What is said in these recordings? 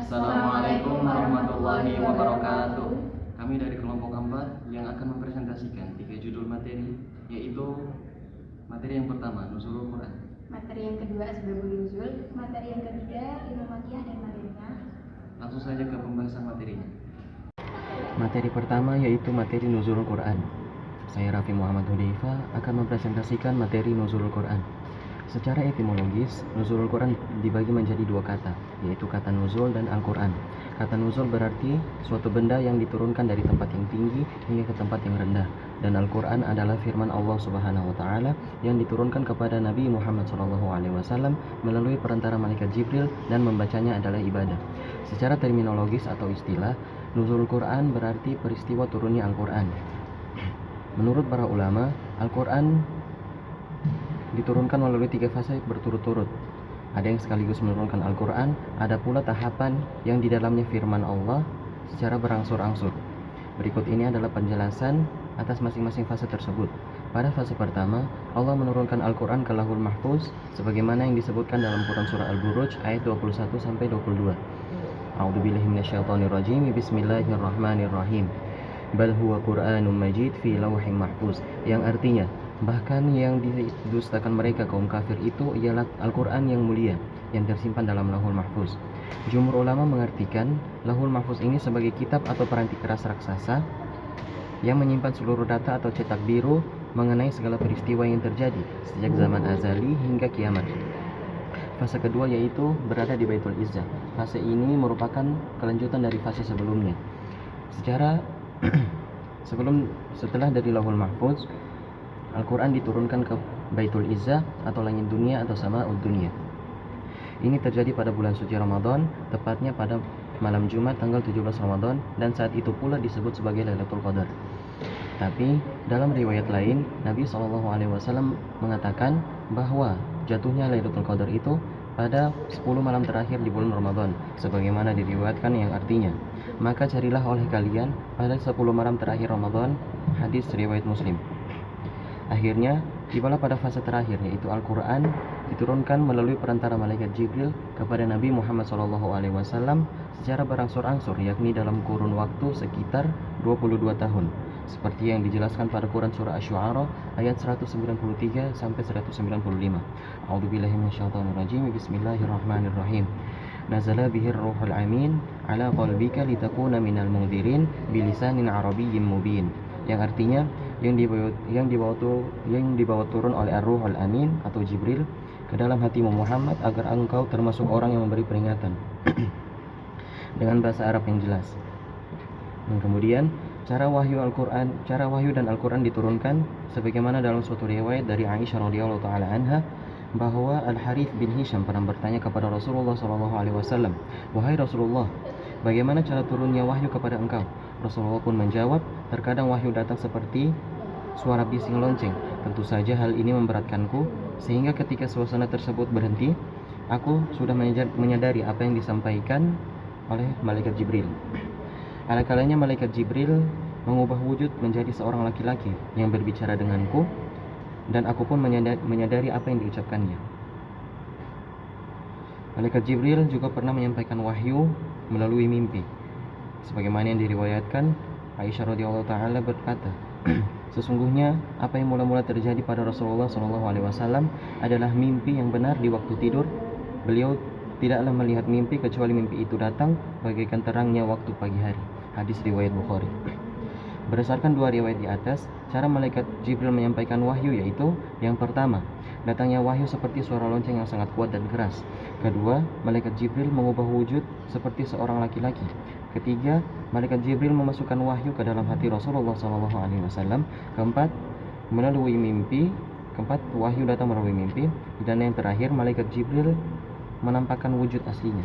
Assalamualaikum warahmatullahi wabarakatuh. Kami dari kelompok 4 yang akan mempresentasikan 3 judul materi, yaitu materi yang pertama, Nuzulul Quran. Materi yang kedua, Asbabun Nuzul. Materi yang ketiga, Ilmu Makiyah dan materinya. Langsung saja ke pembahasan materinya. Materi pertama yaitu materi Nuzulul Quran. Saya Raffi Muhammad Hudayfa akan mempresentasikan materi Nuzulul Quran. Secara etimologis, Nuzulul Quran dibagi menjadi 2 kata, yaitu kata nuzul dan Al-Quran. Kata nuzul berarti suatu benda yang diturunkan dari tempat yang tinggi hingga ke tempat yang rendah. Dan Al-Quran adalah firman Allah Subhanahu wa Ta'ala yang diturunkan kepada Nabi Muhammad SAW melalui perantara malaikat Jibril, dan membacanya adalah ibadah. Secara terminologis atau istilah, Nuzulul Quran berarti peristiwa turunnya Al-Quran. Menurut para ulama, Al-Quran diturunkan melalui 3 fase berturut-turut. Ada yang sekaligus menurunkan Al-Quran, ada pula tahapan yang di dalamnya firman Allah secara berangsur-angsur. Berikut ini adalah penjelasan atas masing-masing fase tersebut. Pada fase pertama, Allah menurunkan Al-Quran ke Lauhul Mahfuz sebagaimana yang disebutkan dalam Quran surah Al-Buruj ayat 21-22. A'udzubillahi minasyaitonirrajim. Bismillahirrahmanirrahim. Bal huwa Qur'anun Majid fi Lauhin Mahfuz, yang artinya bahkan yang didustakan mereka kaum kafir itu ialah Al-Quran yang mulia yang tersimpan dalam Lauhul Mahfuz. Jumhur ulama mengartikan Lauhul Mahfuz ini sebagai kitab atau peranti keras raksasa yang menyimpan seluruh data atau cetak biru mengenai segala peristiwa yang terjadi sejak zaman azali hingga kiamat. Fase kedua yaitu berada di Baitul Izzah. Fase ini merupakan kelanjutan dari fase sebelumnya. Setelah dari Lauhul Mahfuz, Al-Quran diturunkan ke Baitul Izzah atau langit dunia atau Sama'ud Dunia. Ini terjadi pada bulan suci Ramadan, tepatnya pada malam Jumat tanggal 17 Ramadan, dan saat itu pula disebut sebagai Lailatul Qadar. Tapi dalam riwayat lain, Nabi SAW mengatakan bahwa jatuhnya Lailatul Qadar itu pada 10 malam terakhir di bulan Ramadan, sebagaimana diriwayatkan yang artinya, maka carilah oleh kalian pada 10 malam terakhir Ramadan. Hadis riwayat Muslim. Akhirnya, tibalah pada fase terakhir, yaitu Al-Quran diturunkan melalui perantara malaikat Jibril kepada Nabi Muhammad SAW secara berangsur-angsur, yakni dalam kurun waktu sekitar 22 tahun, seperti yang dijelaskan pada Quran surah Asy-Syu'ara ayat 193-195. A'udzubillahi minasyaitonirrajim. Bismillahirrahmanirrahim. Nazala bihir ruhul amin ala qalbika litakuna minal mundzirin bilisanin arabiyyin mubin, yang artinya yang dibawa turun oleh Ar-Ruhul Amin atau Jibril ke dalam hatimu Muhammad agar engkau termasuk orang yang memberi peringatan dengan bahasa Arab yang jelas. Dan kemudian cara wahyu dan Al-Quran diturunkan sebagaimana dalam suatu riwayat dari Aisyah radhiyallahu taala anha bahwa Al-Harith bin Hisham pernah bertanya kepada Rasulullah SAW, "Wahai Rasulullah, bagaimana cara turunnya wahyu kepada engkau?" Rasulullah pun menjawab, "Terkadang wahyu datang seperti suara bising lonceng. Tentu saja hal ini memberatkanku, sehingga ketika suasana tersebut berhenti, aku sudah menyadari apa yang disampaikan oleh malaikat Jibril. Ada kalanya malaikat Jibril mengubah wujud menjadi seorang laki-laki yang berbicara denganku, dan aku pun menyadari apa yang diucapkannya." Malaikat Jibril juga pernah menyampaikan wahyu melalui mimpi. Sebagaimana yang diriwayatkan, Aisyah radhiyallahu taala berkata, "Sesungguhnya apa yang mula-mula terjadi pada Rasulullah SAW adalah mimpi yang benar di waktu tidur. Beliau tidaklah melihat mimpi kecuali mimpi itu datang bagaikan terangnya waktu pagi hari." Hadis riwayat Bukhari. Berdasarkan 2 riwayat di atas, cara malaikat Jibril menyampaikan wahyu yaitu: yang pertama, datangnya wahyu seperti suara lonceng yang sangat kuat dan keras. Kedua, malaikat Jibril mengubah wujud seperti seorang laki-laki. Ketiga, malaikat Jibril memasukkan wahyu ke dalam hati Rasulullah SAW. Keempat, wahyu datang melalui mimpi. Dan yang terakhir, malaikat Jibril menampakkan wujud aslinya.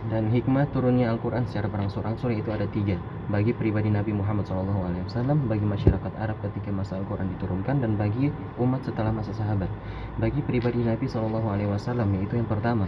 Dan hikmah turunnya Al-Quran secara berangsur-angsur yaitu ada 3. Bagi pribadi Nabi Muhammad SAW, bagi masyarakat Arab ketika masa Al-Quran diturunkan, dan bagi umat setelah masa sahabat. Bagi pribadi Nabi SAW yaitu yang pertama,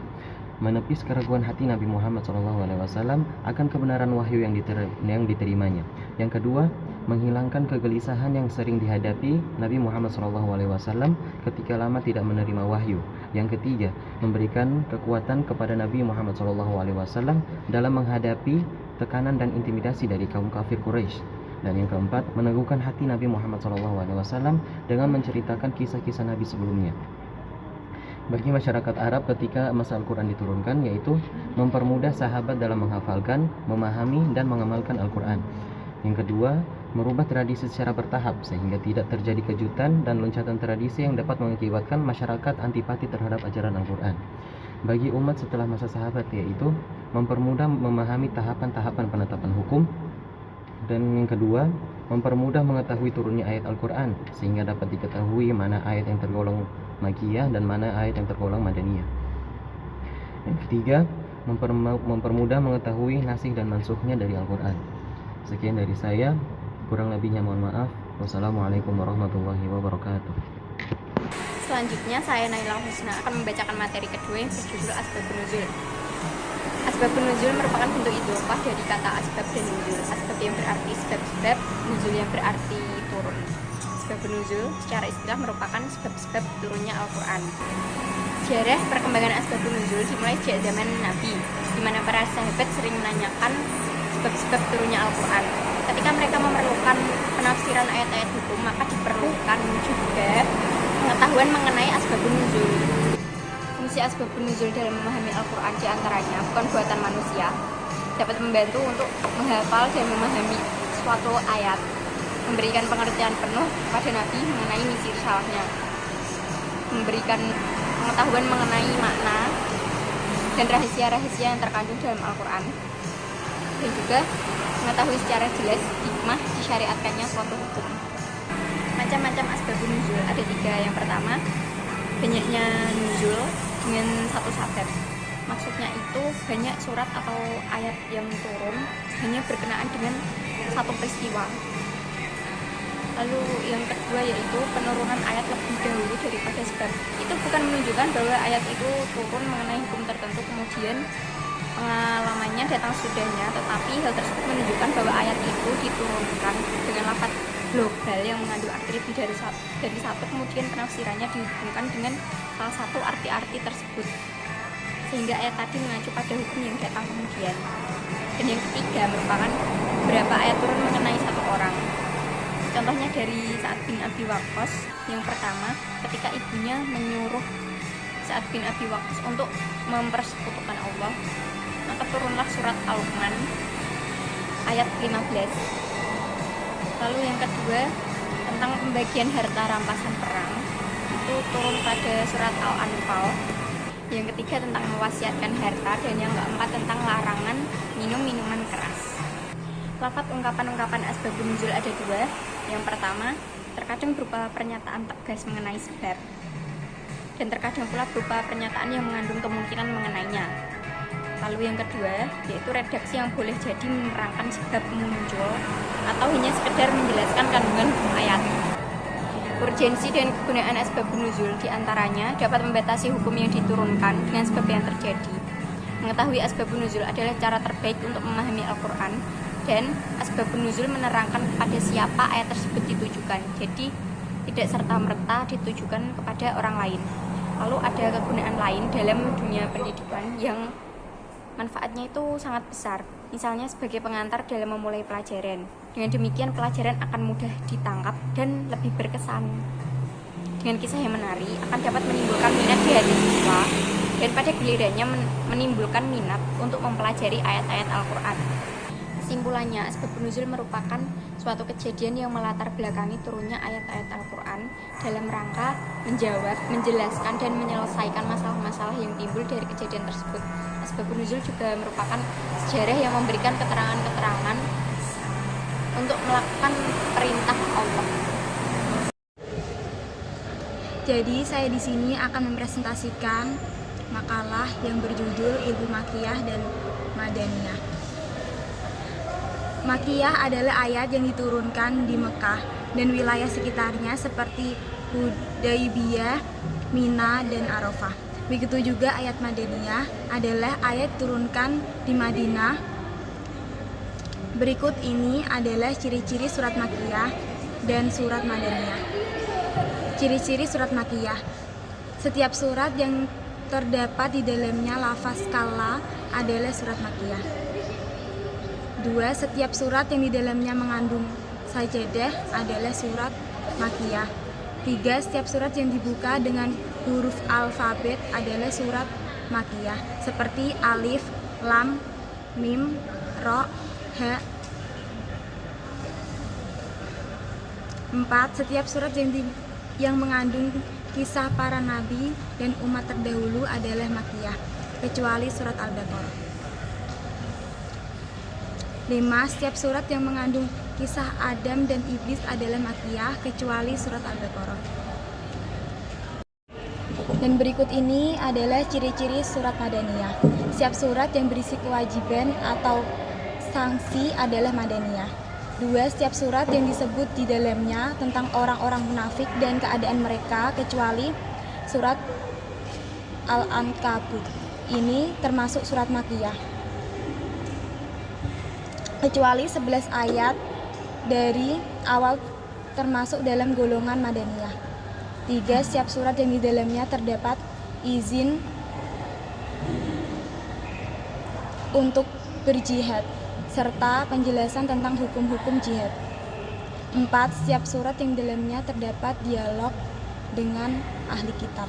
menepis keraguan hati Nabi Muhammad SAW akan kebenaran wahyu yang diterimanya. Yang kedua, menghilangkan kegelisahan yang sering dihadapi Nabi Muhammad SAW ketika lama tidak menerima wahyu. Yang ketiga, memberikan kekuatan kepada Nabi Muhammad SAW dalam menghadapi tekanan dan intimidasi dari kaum kafir Quraisy. Dan yang keempat, meneguhkan hati Nabi Muhammad SAW dengan menceritakan kisah-kisah Nabi sebelumnya. Bagi masyarakat Arab ketika masa Al-Quran diturunkan, yaitu mempermudah sahabat dalam menghafalkan, memahami, dan mengamalkan Al-Quran. Yang kedua, merubah tradisi secara bertahap sehingga tidak terjadi kejutan dan loncatan tradisi yang dapat mengakibatkan masyarakat antipati terhadap ajaran Al-Quran. Bagi umat setelah masa sahabat, yaitu mempermudah memahami tahapan-tahapan penetapan hukum. Dan yang kedua, mempermudah mengetahui turunnya ayat Al-Quran sehingga dapat diketahui mana ayat yang tergolong Makkiyah dan mana ayat yang tergolong Madaniyah. Yang ketiga, mempermudah mengetahui nasikh dan mansukhnya dari Al-Quran. Sekian dari saya, kurang lebihnya mohon maaf. Wassalamualaikum warahmatullahi wabarakatuh. Selanjutnya saya Naila Husna akan membacakan materi kedua yang berjudul Asbabun Nuzul. Asbabun Nuzul merupakan bentuk idhofah dari kata asbab dan nuzul. Asbab yang berarti sebab-sebab, nuzul yang berarti turun. Asbabun Nuzul secara istilah merupakan sebab-sebab turunnya Al-Quran. Sejarah perkembangan Asbabun Nuzul dimulai sejak zaman Nabi, di mana para sahabat sering menanyakan sebab-sebab turunnya Al-Quran. Ketika mereka memerlukan penafsiran ayat-ayat hukum, maka diperlukan juga pengetahuan mengenai Asbabun Nuzul. Fungsi Asbabun Nuzul dalam memahami Al-Quran diantaranya bukan buatan manusia, dapat membantu untuk menghafal dan memahami suatu ayat, memberikan pengertian penuh kepada Nabi mengenai misi risalahnya, memberikan pengetahuan mengenai makna dan rahasia-rahasia yang terkandung dalam Al-Quran, dan juga mengetahui secara jelas hikmah disyariatkannya suatu hukum. Macam-macam asbabun nuzul ada 3. Yang pertama, banyaknya nuzul dengan satu sabab. Maksudnya itu banyak surat atau ayat yang turun hanya berkenaan dengan satu peristiwa. Lalu yang kedua yaitu penurunan ayat lebih dahulu daripada sebab. Itu bukan menunjukkan bahwa ayat itu turun mengenai hukum tertentu kemudian pengalamannya datang sudahnya, tetapi hal tersebut menunjukkan bahwa ayat itu diturunkan dengan lafaz global yang mengandung arti lebih dari satu, kemudian penafsirannya dihubungkan dengan salah satu arti-arti tersebut, sehingga ayat tadi mengacu pada hukum yang datang kemudian. Dan yang ketiga merupakan beberapa ayat turun mengenai satu orang. Contohnya dari Sa'ad bin Abi Waqqas. Yang pertama, ketika ibunya menyuruh Sa'ad bin Abi Waqqas untuk mempersekutukan Allah, maka turunlah surat Al-Luqman ayat 15. Lalu yang kedua, tentang pembagian harta rampasan perang, itu turun pada surat Al-Anfal. Yang ketiga tentang mewasiatkan harta, dan yang keempat tentang larangan minum minuman keras. Lafaz ungkapan-ungkapan asbabun nuzul ada 2. Yang pertama, terkadang berupa pernyataan tegas mengenai sebab, dan terkadang pula berupa pernyataan yang mengandung kemungkinan mengenainya. Lalu yang kedua, yaitu redaksi yang boleh jadi menerangkan sebab muncul atau hanya sekedar menjelaskan kandungan ayat. Urgensi dan kegunaan asbabun nuzul diantaranya dapat membatasi hukum yang diturunkan dengan sebab yang terjadi. Mengetahui asbabun nuzul adalah cara terbaik untuk memahami Al-Quran, dan asbabun nuzul menerangkan kepada siapa ayat tersebut ditujukan, jadi tidak serta-merta ditujukan kepada orang lain. Lalu ada kegunaan lain dalam dunia pendidikan yang manfaatnya itu sangat besar, misalnya sebagai pengantar dalam memulai pelajaran. Dengan demikian pelajaran akan mudah ditangkap dan lebih berkesan. Dengan kisah yang menarik akan dapat menimbulkan minat di hati siswa, dan pada gilirannya menimbulkan minat untuk mempelajari ayat-ayat Al-Quran. Kesimpulannya, asbabun nuzul merupakan suatu kejadian yang melatar belakangi turunnya ayat-ayat Al-Quran dalam rangka menjawab, menjelaskan, dan menyelesaikan masalah-masalah yang timbul dari kejadian tersebut. Asbabun nuzul juga merupakan sejarah yang memberikan keterangan-keterangan untuk melakukan perintah Allah. Jadi saya di sini akan mempresentasikan makalah yang berjudul Ilmu Makkiyah dan Madaniyah. Makkiyah adalah ayat yang diturunkan di Mekah dan wilayah sekitarnya seperti Hudaybiyah, Mina, dan Arafah. Begitu juga ayat Madaniyah adalah ayat turunkan di Madinah. Berikut ini adalah ciri-ciri surat Makkiyah dan surat Madaniyah. Ciri-ciri surat Makkiyah. Setiap surat yang terdapat di dalamnya lafaz kalla adalah surat Makkiyah. 2. Setiap surat yang di dalamnya mengandung sajadah adalah surat Makkiyah. 3. Setiap surat yang dibuka dengan huruf alfabet adalah surat Makkiyah, seperti alif, lam, mim, ro, ha. 4. Setiap surat yang mengandung kisah para nabi dan umat terdahulu adalah Makkiyah, kecuali surat Al-Baqarah. 5. Setiap surat yang mengandung kisah Adam dan Iblis adalah Makkiyah, kecuali surat Al-Baqarah. Dan berikut ini adalah ciri-ciri surat Madaniyah. Setiap surat yang berisi kewajiban atau sanksi adalah Madaniyah. 2. Setiap surat yang disebut di dalamnya tentang orang-orang munafik dan keadaan mereka, kecuali surat Al-Ankabut. Ini termasuk surat Makkiyah, kecuali 11 ayat dari awal termasuk dalam golongan Madaniyah. 3. Setiap surat yang di dalamnya terdapat izin untuk berjihad serta penjelasan tentang hukum-hukum jihad. 4. Setiap surat yang di dalamnya terdapat dialog dengan ahli kitab.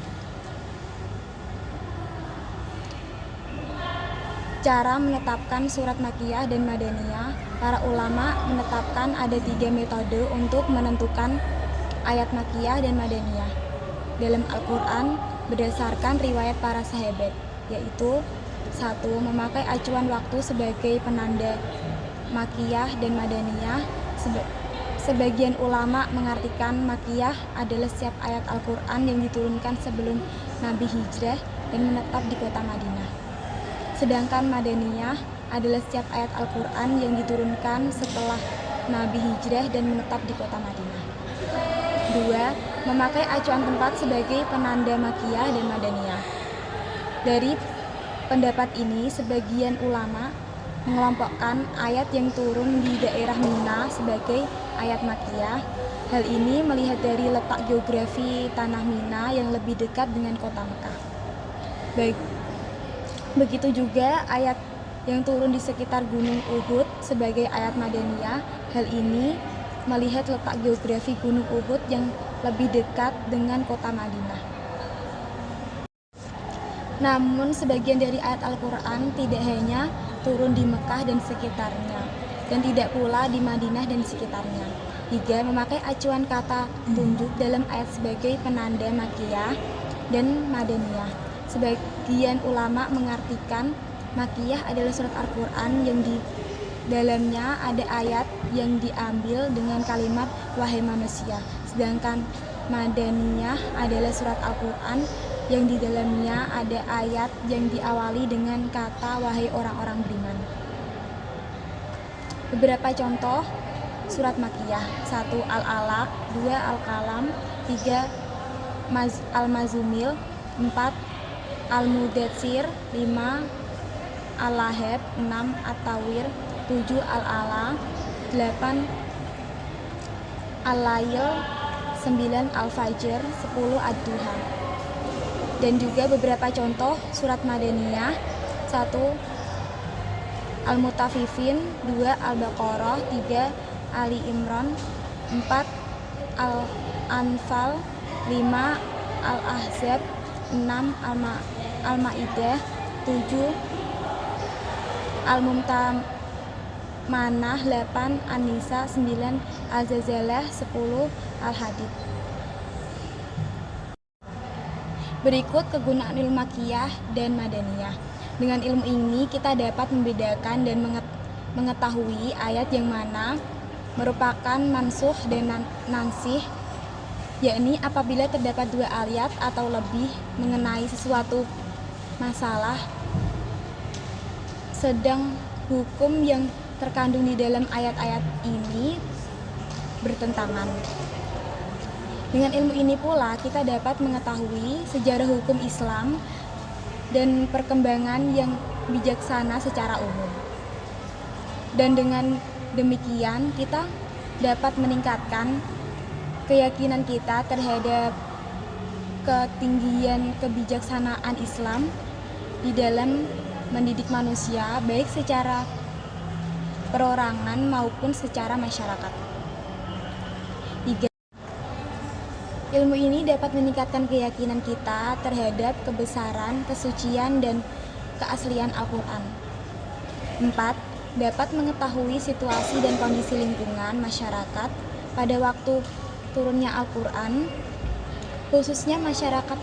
Cara menetapkan surat Makkiyah dan Madaniyah. Para ulama menetapkan ada 3 metode untuk menentukan ayat Makkiyah dan Madaniyah dalam Al-Quran berdasarkan riwayat para sahabat, yaitu 1. Memakai acuan waktu sebagai penanda Makkiyah dan Madaniyah. Sebagian ulama mengartikan Makkiyah adalah setiap ayat Al-Quran yang diturunkan sebelum Nabi hijrah dan menetap di kota Madinah. Sedangkan Madaniyah adalah setiap ayat Al-Quran yang diturunkan setelah Nabi hijrah dan menetap di kota Madinah. 2. Memakai acuan tempat sebagai penanda Makkiyah dan Madaniyah. Dari pendapat ini, sebagian ulama mengelompokkan ayat yang turun di daerah Mina sebagai ayat Makkiyah. Hal ini melihat dari letak geografi tanah Mina yang lebih dekat dengan kota Mekah. Begitu juga ayat yang turun di sekitar Gunung Uhud sebagai ayat Madaniyah. Hal ini melihat letak geografi Gunung Uhud yang lebih dekat dengan kota Madinah. Namun sebagian dari ayat Al-Quran tidak hanya turun di Mekah dan sekitarnya, dan tidak pula di Madinah dan sekitarnya. 3. Memakai acuan kata tunjuk dalam ayat sebagai penanda Makkiyah dan Madaniyah. Sebagian ulama mengartikan Makkiyah adalah surat Al-Quran yang di dalamnya ada ayat yang diambil dengan kalimat wahai manusia. Sedangkan Madaniyah adalah surat Al-Quran yang di dalamnya ada ayat yang diawali dengan kata wahai orang-orang beriman. Beberapa contoh surat Makkiyah: 1. Al-Alaq, 2. Al-Qalam, 3. Al-Mazumil, 4. Al-Mudatsir, 5. Al-Lahab, 6. At-Tawir, 7. Al-Ala, 8. Al-Lail, 9. Al-Fajr, 10. Ad-Duha. Dan juga beberapa contoh surat Madaniyah: 1. Al-Mutaffifin, 2. Al-Baqarah, 3. Ali Imran, 4. Al-Anfal, 5. Al-Ahzab, 6. Al-Ma'idah, 7. Al-Mumtahanah, 8. An-Nisa, 9. Al-Zazalah, 10. Al-Hadid. Berikut kegunaan ilmu Makkiyah dan Madaniyah. Dengan ilmu ini kita dapat membedakan dan mengetahui ayat yang mana merupakan mansukh dan nansih, yakni apabila terdapat 2 ayat atau lebih mengenai sesuatu masalah, sedang hukum yang terkandung di dalam ayat-ayat ini bertentangan. Dengan ilmu ini pula kita dapat mengetahui sejarah hukum Islam dan perkembangan yang bijaksana secara umum. Dan dengan demikian kita dapat meningkatkan keyakinan kita terhadap ketinggian kebijaksanaan Islam di dalam mendidik manusia, baik secara perorangan maupun secara masyarakat. 3. Ilmu ini dapat meningkatkan keyakinan kita terhadap kebesaran, kesucian, dan keaslian Al-Quran. 4. Dapat mengetahui situasi dan kondisi lingkungan masyarakat pada waktu turunnya Al-Quran, khususnya masyarakat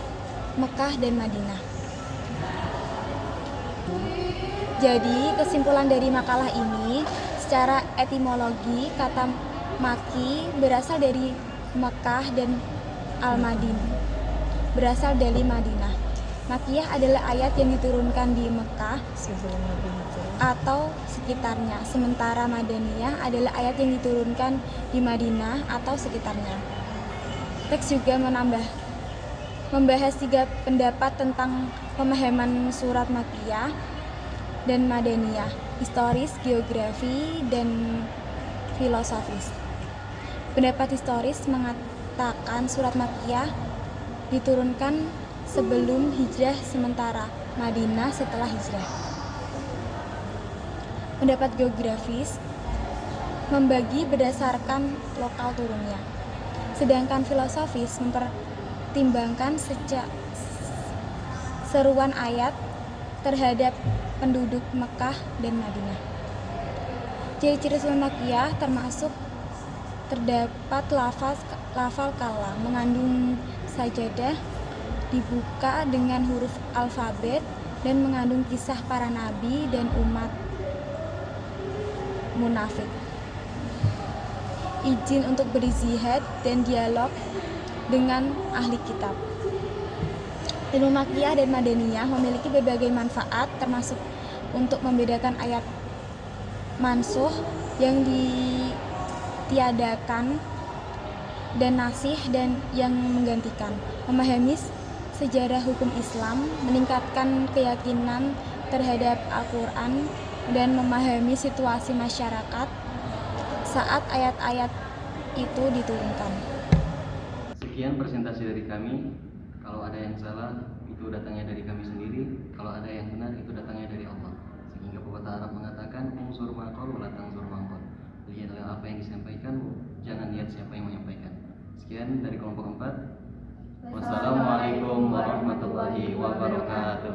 Mekah dan Madinah. Jadi, kesimpulan dari makalah ini, secara etimologi, kata Maki berasal dari Mekah dan Al-Madinah berasal dari Madinah. Makiyah adalah ayat yang diturunkan di Mekah atau sekitarnya, sementara Madaniyah adalah ayat yang diturunkan di Madinah atau sekitarnya. Teks juga membahas 3 pendapat tentang pemahaman surat Makiyah dan Madaniyah, historis, geografi, dan filosofis. Pendapat historis mengatakan surat Makiyah diturunkan sebelum hijrah, sementara Madinah setelah hijrah. Pendapat geografis membagi berdasarkan lokal turunnya, sedangkan filosofis mempertimbangkan seruan ayat terhadap penduduk Mekah dan Madinah. Ciri-ciri surat Makiyah termasuk terdapat lafal kalam mengandung sajadah, dibuka dengan huruf alfabet, dan mengandung kisah para nabi dan umat munafik, izin untuk berzihad, dan dialog dengan ahli kitab. Ilmu Makiyah dan Madaniyah memiliki berbagai manfaat, termasuk untuk membedakan ayat mansuh yang ditiadakan dan nasih dan yang menggantikan, memahami sejarah hukum Islam, meningkatkan keyakinan terhadap Al-Quran, dan memahami situasi masyarakat saat ayat-ayat itu diturunkan. Sekian presentasi dari kami. Kalau ada yang salah, itu datangnya dari kami sendiri. Kalau ada yang benar, itu datangnya dari Allah. Sehingga pepatah Arab mengatakan, "Unsur maqal wa la tangzur maqal." Lihatlah apa yang disampaikan, jangan lihat siapa yang menyampaikan. Sekian dari kelompok 4. Wassalamualaikum warahmatullahi wabarakatuh.